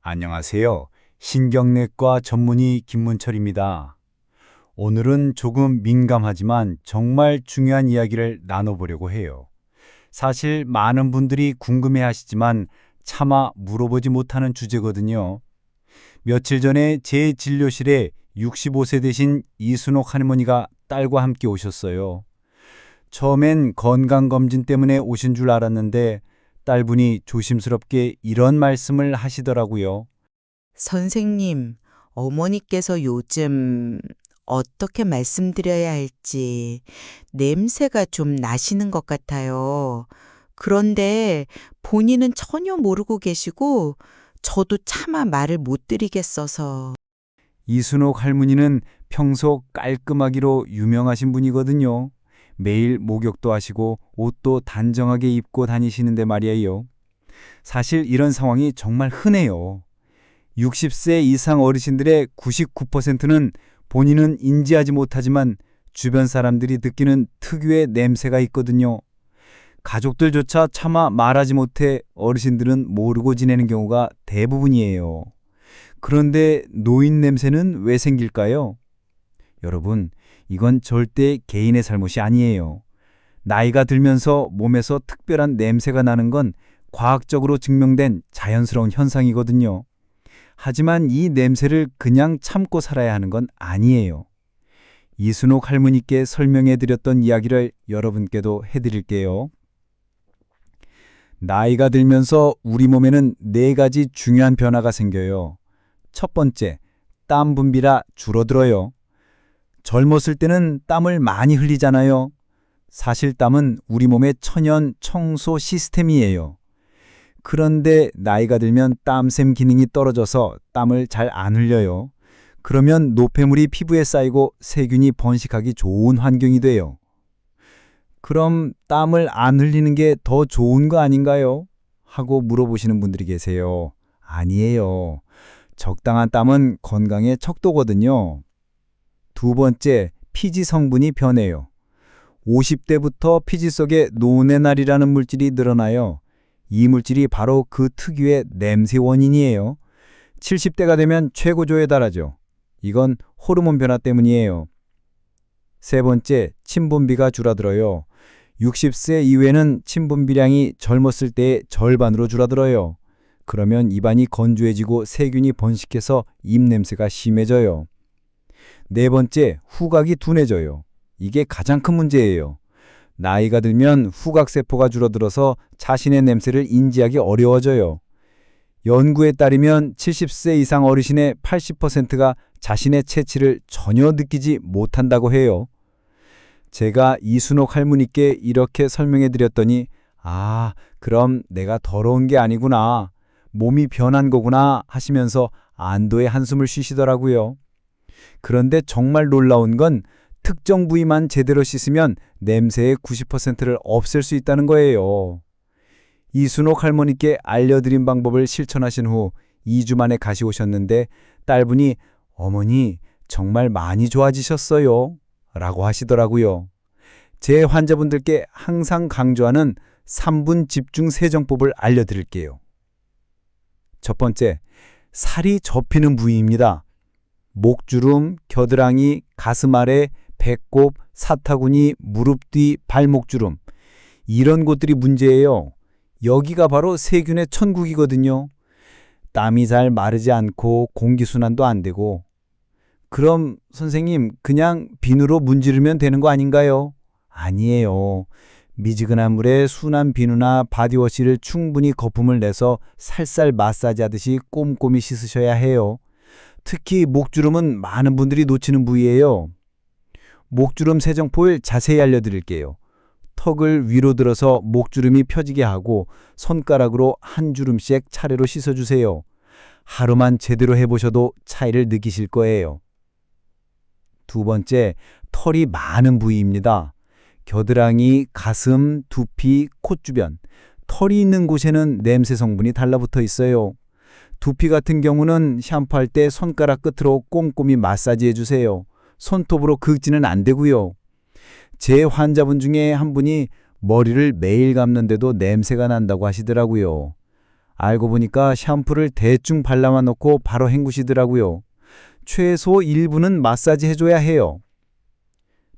안녕하세요. 신경내과 전문의 김문철입니다. 오늘은 조금 민감하지만 정말 중요한 이야기를 나눠보려고 해요. 사실 많은 분들이 궁금해하시지만 차마 물어보지 못하는 주제거든요. 며칠 전에 제 진료실에 65세 되신 이순옥 할머니가 딸과 함께 오셨어요. 처음엔 건강검진 때문에 오신 줄 알았는데 딸분이 조심스럽게 이런 말씀을 하시더라고요. 선생님, 어머니께서 요즘 어떻게 말씀드려야 할지 냄새가 좀 나시는 것 같아요. 그런데 본인은 전혀 모르고 계시고 저도 차마 말을 못 드리겠어서. 이순옥 할머니는 평소 깔끔하기로 유명하신 분이거든요. 매일 목욕도 하시고 옷도 단정하게 입고 다니시는데 말이에요. 사실 이런 상황이 정말 흔해요. 60세 이상 어르신들의 99%는 본인은 인지하지 못하지만 주변 사람들이 느끼는 특유의 냄새가 있거든요. 가족들조차 차마 말하지 못해 어르신들은 모르고 지내는 경우가 대부분이에요. 그런데 노인 냄새는 왜 생길까요? 여러분, 이건 절대 개인의 잘못이 아니에요. 나이가 들면서 몸에서 특별한 냄새가 나는 건 과학적으로 증명된 자연스러운 현상이거든요. 하지만 이 냄새를 그냥 참고 살아야 하는 건 아니에요. 이순옥 할머니께 설명해 드렸던 이야기를 여러분께도 해드릴게요. 나이가 들면서 우리 몸에는 4가지 중요한 변화가 생겨요. 첫 번째, 땀 분비가 줄어들어요. 젊었을 때는 땀을 많이 흘리잖아요. 사실 땀은 우리 몸의 천연 청소 시스템이에요. 그런데 나이가 들면 땀샘 기능이 떨어져서 땀을 잘 안 흘려요. 그러면 노폐물이 피부에 쌓이고 세균이 번식하기 좋은 환경이 돼요. 그럼 땀을 안 흘리는 게 더 좋은 거 아닌가요? 하고 물어보시는 분들이 계세요. 아니에요. 적당한 땀은 건강의 척도거든요. 두 번째, 피지 성분이 변해요. 50대부터 피지 속에 노네날이라는 물질이 늘어나요. 이 물질이 바로 그 특유의 냄새 원인이에요. 70대가 되면 최고조에 달하죠. 이건 호르몬 변화 때문이에요. 세 번째, 침 분비가 줄어들어요. 60세 이후에는 침 분비량이 젊었을 때의 절반으로 줄어들어요. 그러면 입안이 건조해지고 세균이 번식해서 입냄새가 심해져요. 네 번째, 후각이 둔해져요. 이게 가장 큰 문제예요. 나이가 들면 후각세포가 줄어들어서 자신의 냄새를 인지하기 어려워져요. 연구에 따르면 70세 이상 어르신의 80%가 자신의 체취를 전혀 느끼지 못한다고 해요. 제가 이순옥 할머니께 이렇게 설명해 드렸더니 그럼 내가 더러운 게 아니구나. 몸이 변한 거구나 하시면서 안도의 한숨을 쉬시더라고요. 그런데 정말 놀라운 건 특정 부위만 제대로 씻으면 냄새의 90%를 없앨 수 있다는 거예요. 이순옥 할머니께 알려드린 방법을 실천하신 후 2주 만에 가시 오셨는데 딸분이 어머니 정말 많이 좋아지셨어요 라고 하시더라고요. 제 환자분들께 항상 강조하는 3분 집중 세정법을 알려드릴게요. 첫 번째, 살이 접히는 부위입니다. 목주름, 겨드랑이, 가슴 아래, 배꼽, 사타구니, 무릎 뒤, 발목주름. 이런 곳들이 문제예요. 여기가 바로 세균의 천국이거든요. 땀이 잘 마르지 않고 공기순환도 안 되고. 그럼 선생님 그냥 비누로 문지르면 되는 거 아닌가요? 아니에요. 미지근한 물에 순한 비누나 바디워시를 충분히 거품을 내서 살살 마사지하듯이 꼼꼼히 씻으셔야 해요. 특히 목주름은 많은 분들이 놓치는 부위예요. 목주름 세정법을 자세히 알려드릴게요. 턱을 위로 들어서 목주름이 펴지게 하고 손가락으로 한 주름씩 차례로 씻어주세요. 하루만 제대로 해보셔도 차이를 느끼실 거예요. 두 번째, 털이 많은 부위입니다. 겨드랑이, 가슴, 두피, 코 주변. 털이 있는 곳에는 냄새 성분이 달라붙어 있어요. 두피 같은 경우는 샴푸할 때 손가락 끝으로 꼼꼼히 마사지해 주세요. 손톱으로 긁지는 안 되고요. 제 환자분 중에 한 분이 머리를 매일 감는데도 냄새가 난다고 하시더라고요. 알고 보니까 샴푸를 대충 발라만 놓고 바로 헹구시더라고요. 최소 1분은 마사지 해줘야 해요.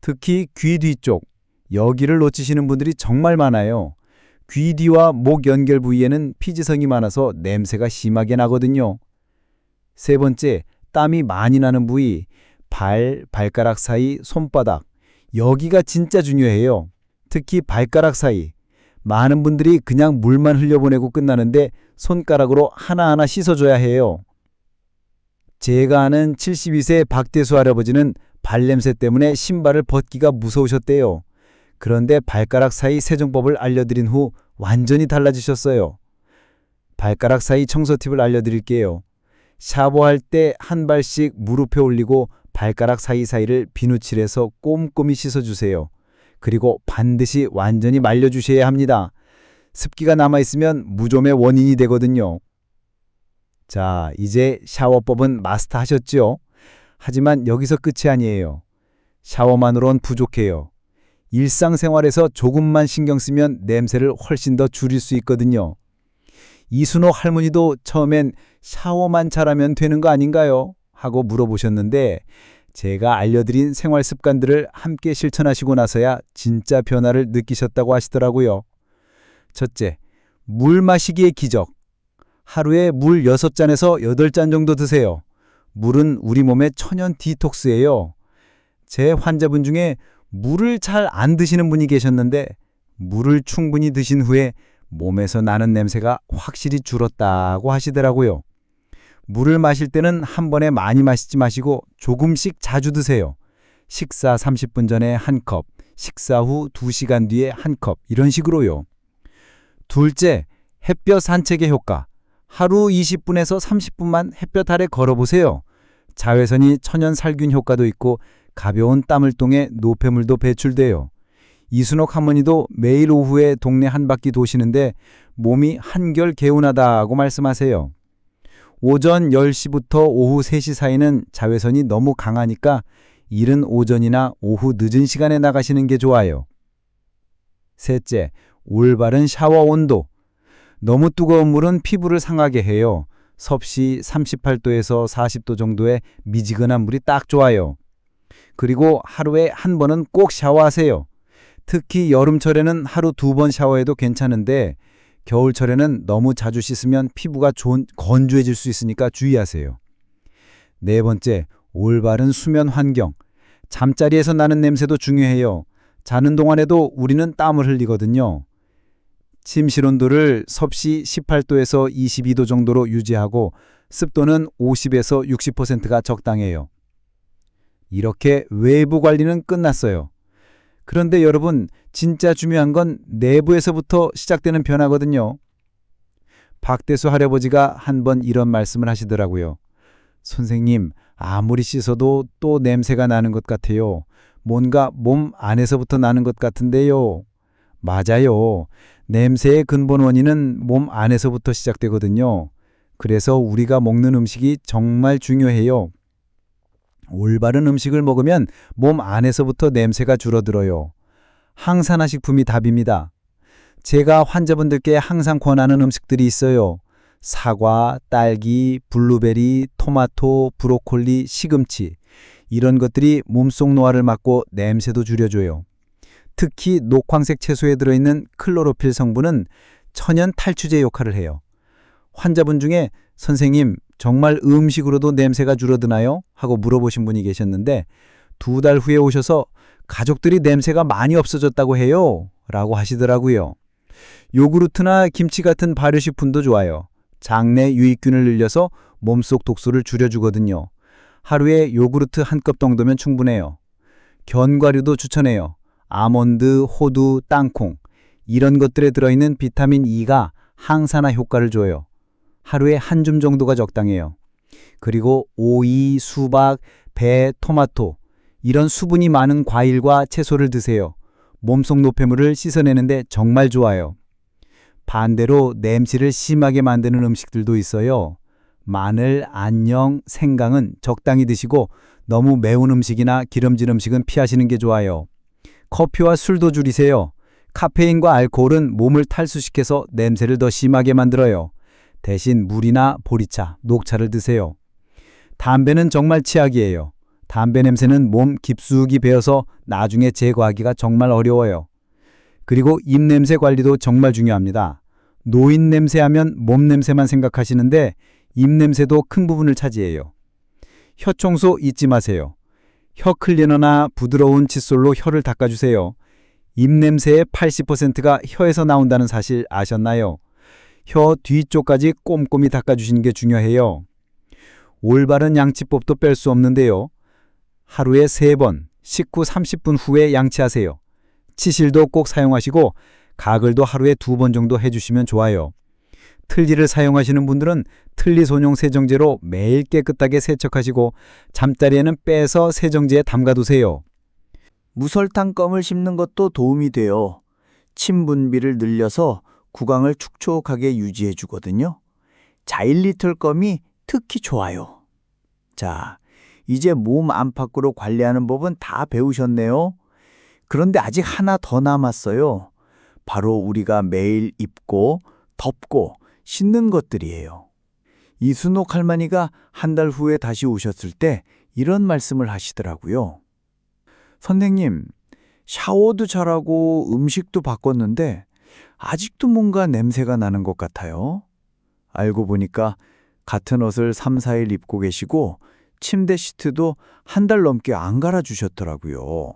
특히 귀 뒤쪽, 여기를 놓치시는 분들이 정말 많아요. 귀 뒤와 목 연결 부위에는 피지성이 많아서 냄새가 심하게 나거든요. 세 번째, 땀이 많이 나는 부위, 발가락 사이, 손바닥. 여기가 진짜 중요해요. 특히 발가락 사이. 많은 분들이 그냥 물만 흘려보내고 끝나는데 손가락으로 하나하나 씻어줘야 해요. 제가 아는 72세 박대수 할아버지는 발냄새 때문에 신발을 벗기가 무서우셨대요. 그런데 발가락 사이 세정법을 알려드린 후 완전히 달라지셨어요. 발가락 사이 청소 팁을 알려드릴게요. 샤워할 때 한 발씩 무릎에 올리고 발가락 사이사이를 비누칠해서 꼼꼼히 씻어주세요. 그리고 반드시 완전히 말려주셔야 합니다. 습기가 남아있으면 무좀의 원인이 되거든요. 자, 이제 샤워법은 마스터하셨죠? 하지만 여기서 끝이 아니에요. 샤워만으론 부족해요. 일상생활에서 조금만 신경 쓰면 냄새를 훨씬 더 줄일 수 있거든요. 이순옥 할머니도 처음엔 샤워만 잘하면 되는 거 아닌가요? 하고 물어보셨는데 제가 알려드린 생활 습관들을 함께 실천하시고 나서야 진짜 변화를 느끼셨다고 하시더라고요. 첫째, 물 마시기의 기적. 하루에 물 6잔에서 8잔 정도 드세요. 물은 우리 몸의 천연 디톡스예요. 제 환자분 중에 물을 잘 안 드시는 분이 계셨는데 물을 충분히 드신 후에 몸에서 나는 냄새가 확실히 줄었다고 하시더라고요. 물을 마실 때는 한 번에 많이 마시지 마시고 조금씩 자주 드세요. 식사 30분 전에 한 컵, 식사 후 2시간 뒤에 한 컵, 이런 식으로요. 둘째, 햇볕 산책의 효과. 하루 20분에서 30분만 햇볕 아래 걸어보세요. 자외선이 천연 살균 효과도 있고 가벼운 땀을통해 노폐물도 배출돼요. 이순옥 할머니도 매일 오후에 동네 한 바퀴 도시는데 몸이 한결 개운하다고 말씀하세요. 오전 10시부터 오후 3시 사이는 자외선이 너무 강하니까 이른 오전이나 오후 늦은 시간에 나가시는 게 좋아요. 셋째, 올바른 샤워 온도. 너무 뜨거운 물은 피부를 상하게 해요. 섭씨 38도에서 40도 정도의 미지근한 물이 딱 좋아요. 그리고 하루에 한 번은 꼭 샤워하세요. 특히 여름철에는 하루 2번 샤워해도 괜찮은데 겨울철에는 너무 자주 씻으면 피부가 건조해질 수 있으니까 주의하세요. 네 번째, 올바른 수면 환경. 잠자리에서 나는 냄새도 중요해요. 자는 동안에도 우리는 땀을 흘리거든요. 침실 온도를 섭씨 18도에서 22도 정도로 유지하고 습도는 50에서 60%가 적당해요. 이렇게 외부 관리는 끝났어요. 그런데 여러분, 진짜 중요한 건 내부에서부터 시작되는 변화거든요. 박대수 할아버지가 한 번 이런 말씀을 하시더라고요. 선생님, 아무리 씻어도 또 냄새가 나는 것 같아요. 뭔가 몸 안에서부터 나는 것 같은데요. 맞아요. 냄새의 근본 원인은 몸 안에서부터 시작되거든요. 그래서 우리가 먹는 음식이 정말 중요해요. 올바른 음식을 먹으면 몸 안에서부터 냄새가 줄어들어요. 항산화 식품이 답입니다. 제가 환자분들께 항상 권하는 음식들이 있어요. 사과, 딸기, 블루베리, 토마토, 브로콜리, 시금치. 이런 것들이 몸속 노화를 막고 냄새도 줄여줘요. 특히 녹황색 채소에 들어있는 클로로필 성분은 천연 탈취제 역할을 해요. 환자분 중에 선생님, 정말 음식으로도 냄새가 줄어드나요? 하고 물어보신 분이 계셨는데 2달 후에 오셔서 가족들이 냄새가 많이 없어졌다고 해요. 라고 하시더라고요. 요구르트나 김치 같은 발효식품도 좋아요. 장내 유익균을 늘려서 몸속 독소를 줄여주거든요. 하루에 요구르트 한 컵 정도면 충분해요. 견과류도 추천해요. 아몬드, 호두, 땅콩. 이런 것들에 들어있는 비타민 E가 항산화 효과를 줘요. 하루에 한 줌 정도가 적당해요. 그리고 오이, 수박, 배, 토마토 이런 수분이 많은 과일과 채소를 드세요. 몸속 노폐물을 씻어내는데 정말 좋아요. 반대로 냄새를 심하게 만드는 음식들도 있어요. 마늘, 안녕, 생강은 적당히 드시고 너무 매운 음식이나 기름진 음식은 피하시는 게 좋아요. 커피와 술도 줄이세요. 카페인과 알코올은 몸을 탈수시켜서 냄새를 더 심하게 만들어요. 대신 물이나 보리차, 녹차를 드세요. 담배는 정말 치약이에요. 담배 냄새는 몸 깊숙이 배어서 나중에 제거하기가 정말 어려워요. 그리고 입 냄새 관리도 정말 중요합니다. 노인 냄새 하면 몸 냄새만 생각하시는데 입 냄새도 큰 부분을 차지해요. 혀 청소 잊지 마세요. 혀 클리너나 부드러운 칫솔로 혀를 닦아주세요. 입 냄새의 80%가 혀에서 나온다는 사실 아셨나요? 혀 뒤쪽까지 꼼꼼히 닦아주시는 게 중요해요. 올바른 양치법도 뺄 수 없는데요. 하루에 3번, 식후 30분 후에 양치하세요. 치실도 꼭 사용하시고 가글도 하루에 2번 정도 해주시면 좋아요. 틀니를 사용하시는 분들은 틀니 손용 세정제로 매일 깨끗하게 세척하시고 잠자리에는 빼서 세정제에 담가두세요. 무설탕 껌을 씹는 것도 도움이 돼요. 침 분비를 늘려서 구강을 촉촉하게 유지해 주거든요. 자일리톨 껌이 특히 좋아요. 자, 이제 몸 안팎으로 관리하는 법은 다 배우셨네요. 그런데 아직 하나 더 남았어요. 바로 우리가 매일 입고, 덮고, 씻는 것들이에요. 이순옥 할머니가 한 달 후에 다시 오셨을 때 이런 말씀을 하시더라고요. 선생님, 샤워도 잘하고 음식도 바꿨는데 아직도 뭔가 냄새가 나는 것 같아요. 알고 보니까 같은 옷을 3, 4일 입고 계시고 침대 시트도 한 달 넘게 안 갈아주셨더라고요.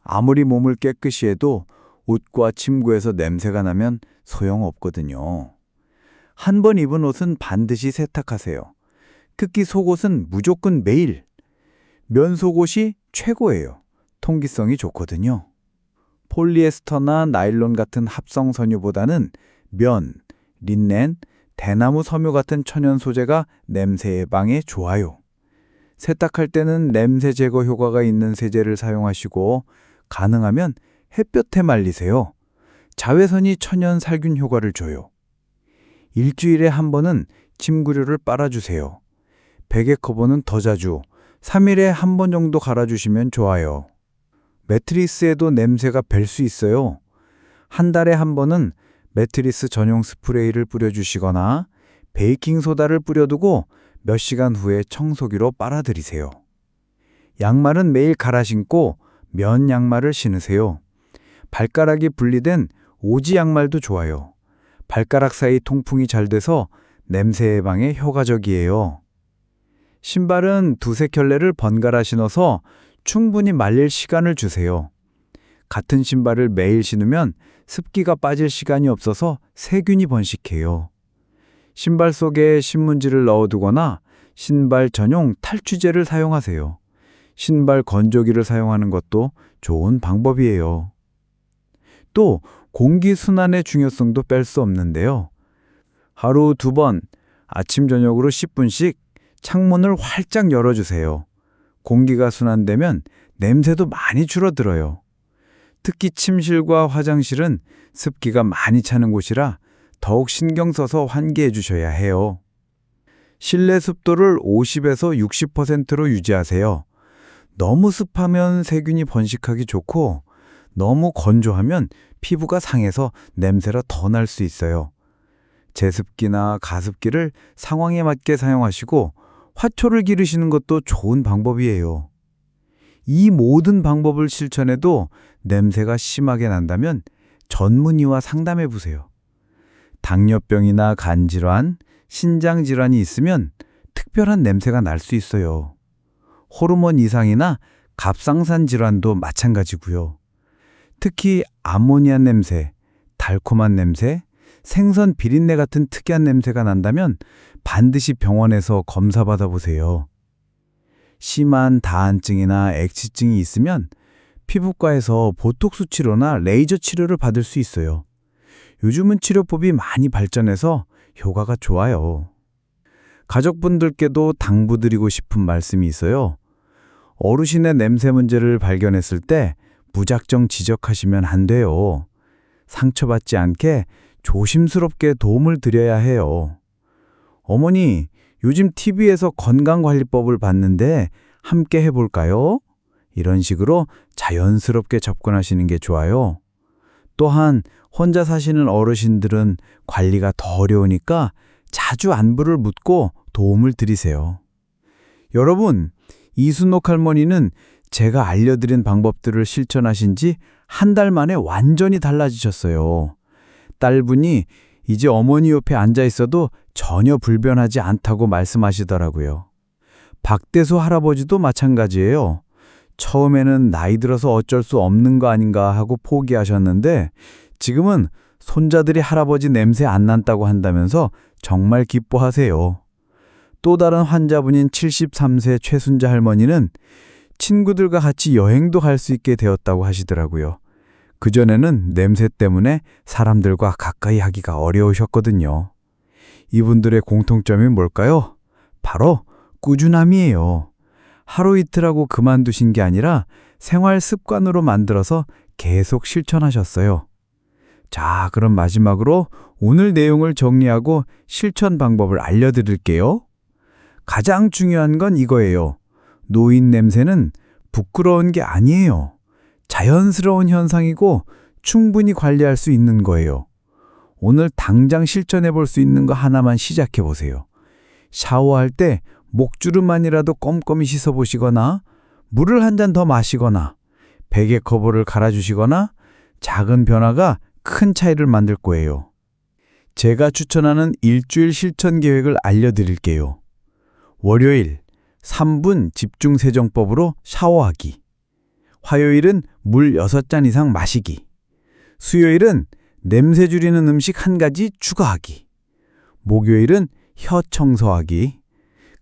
아무리 몸을 깨끗이 해도 옷과 침구에서 냄새가 나면 소용없거든요. 한 번 입은 옷은 반드시 세탁하세요. 특히 속옷은 무조건 매일. 면 속옷이 최고예요. 통기성이 좋거든요. 폴리에스터나 나일론 같은 합성 섬유보다는 면, 린넨, 대나무 섬유 같은 천연 소재가 냄새 예방에 좋아요. 세탁할 때는 냄새 제거 효과가 있는 세제를 사용하시고 가능하면 햇볕에 말리세요. 자외선이 천연 살균 효과를 줘요. 일주일에 한 번은 침구류를 빨아주세요. 베개 커버는 더 자주 3일에 한 번 정도 갈아주시면 좋아요. 매트리스에도 냄새가 별 수 있어요. 한 달에 한 번은 매트리스 전용 스프레이를 뿌려주시거나 베이킹소다를 뿌려두고 몇 시간 후에 청소기로 빨아들이세요. 양말은 매일 갈아 신고 면 양말을 신으세요. 발가락이 분리된 오지 양말도 좋아요. 발가락 사이 통풍이 잘 돼서 냄새 예방에 효과적이에요. 신발은 2-3켤레를 번갈아 신어서 충분히 말릴 시간을 주세요. 같은 신발을 매일 신으면 습기가 빠질 시간이 없어서 세균이 번식해요. 신발 속에 신문지를 넣어두거나 신발 전용 탈취제를 사용하세요. 신발 건조기를 사용하는 것도 좋은 방법이에요. 또 공기순환의 중요성도 뺄 수 없는데요. 하루 2번 아침 저녁으로 10분씩 창문을 활짝 열어주세요. 공기가 순환되면 냄새도 많이 줄어들어요. 특히 침실과 화장실은 습기가 많이 차는 곳이라 더욱 신경 써서 환기해 주셔야 해요. 실내 습도를 50에서 60%로 유지하세요. 너무 습하면 세균이 번식하기 좋고 너무 건조하면 피부가 상해서 냄새가 더 날 수 있어요. 제습기나 가습기를 상황에 맞게 사용하시고 화초를 기르시는 것도 좋은 방법이에요. 이 모든 방법을 실천해도 냄새가 심하게 난다면 전문의와 상담해 보세요. 당뇨병이나 간질환, 신장질환이 있으면 특별한 냄새가 날 수 있어요. 호르몬 이상이나 갑상선 질환도 마찬가지고요. 특히 아모니아 냄새, 달콤한 냄새, 생선 비린내 같은 특이한 냄새가 난다면 반드시 병원에서 검사 받아보세요. 심한 다한증이나 액취증이 있으면 피부과에서 보톡스 치료나 레이저 치료를 받을 수 있어요. 요즘은 치료법이 많이 발전해서 효과가 좋아요. 가족분들께도 당부드리고 싶은 말씀이 있어요. 어르신의 냄새 문제를 발견했을 때 무작정 지적하시면 안 돼요. 상처받지 않게 조심스럽게 도움을 드려야 해요. 어머니, 요즘 TV에서 건강관리법을 봤는데 함께 해볼까요? 이런 식으로 자연스럽게 접근하시는 게 좋아요. 또한 혼자 사시는 어르신들은 관리가 더 어려우니까 자주 안부를 묻고 도움을 드리세요. 여러분, 이순옥 할머니는 제가 알려드린 방법들을 실천하신 지 한 달 만에 완전히 달라지셨어요. 딸분이 이제 어머니 옆에 앉아 있어도 전혀 불변하지 않다고 말씀하시더라고요. 박대수 할아버지도 마찬가지예요. 처음에는 나이 들어서 어쩔 수 없는 거 아닌가 하고 포기하셨는데 지금은 손자들이 할아버지 냄새 안 난다고 한다면서 정말 기뻐하세요. 또 다른 환자분인 73세 최순자 할머니는 친구들과 같이 여행도 갈 수 있게 되었다고 하시더라고요. 그전에는 냄새 때문에 사람들과 가까이 하기가 어려우셨거든요. 이분들의 공통점이 뭘까요? 바로 꾸준함이에요. 하루 이틀하고 그만두신 게 아니라 생활 습관으로 만들어서 계속 실천하셨어요. 자, 그럼 마지막으로 오늘 내용을 정리하고 실천 방법을 알려드릴게요. 가장 중요한 건 이거예요. 노인 냄새는 부끄러운 게 아니에요. 자연스러운 현상이고 충분히 관리할 수 있는 거예요. 오늘 당장 실천해 볼 수 있는 거 하나만 시작해 보세요. 샤워할 때 목주름만이라도 꼼꼼히 씻어 보시거나 물을 한 잔 더 마시거나 베개 커버를 갈아주시거나 작은 변화가 큰 차이를 만들 거예요. 제가 추천하는 일주일 실천 계획을 알려드릴게요. 월요일 3분 집중세정법으로 샤워하기. 화요일은 물 6잔 이상 마시기. 수요일은 냄새 줄이는 음식 1가지 추가하기. 목요일은 혀 청소하기.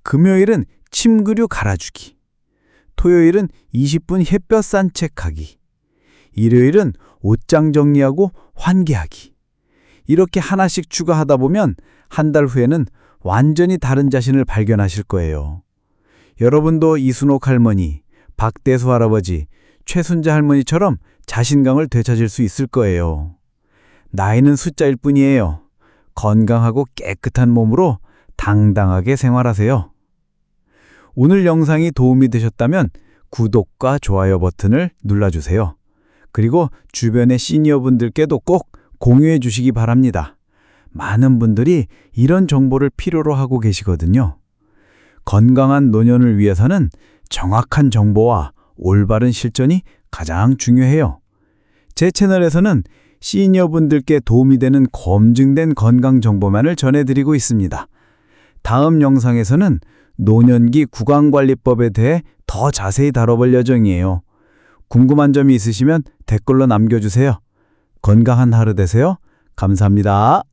금요일은 침구류 갈아주기. 토요일은 20분 햇볕 산책하기. 일요일은 옷장 정리하고 환기하기. 이렇게 하나씩 추가하다 보면 한 달 후에는 완전히 다른 자신을 발견하실 거예요. 여러분도 이순옥 할머니, 박대수 할아버지, 최순자 할머니처럼 자신감을 되찾을 수 있을 거예요. 나이는 숫자일 뿐이에요. 건강하고 깨끗한 몸으로 당당하게 생활하세요. 오늘 영상이 도움이 되셨다면 구독과 좋아요 버튼을 눌러주세요. 그리고 주변의 시니어분들께도 꼭 공유해 주시기 바랍니다. 많은 분들이 이런 정보를 필요로 하고 계시거든요. 건강한 노년을 위해서는 정확한 정보와 올바른 실천이 가장 중요해요. 제 채널에서는 시니어분들께 도움이 되는 검증된 건강 정보만을 전해드리고 있습니다. 다음 영상에서는 노년기 구강관리법에 대해 더 자세히 다뤄볼 예정이에요. 궁금한 점이 있으시면 댓글로 남겨주세요. 건강한 하루 되세요. 감사합니다.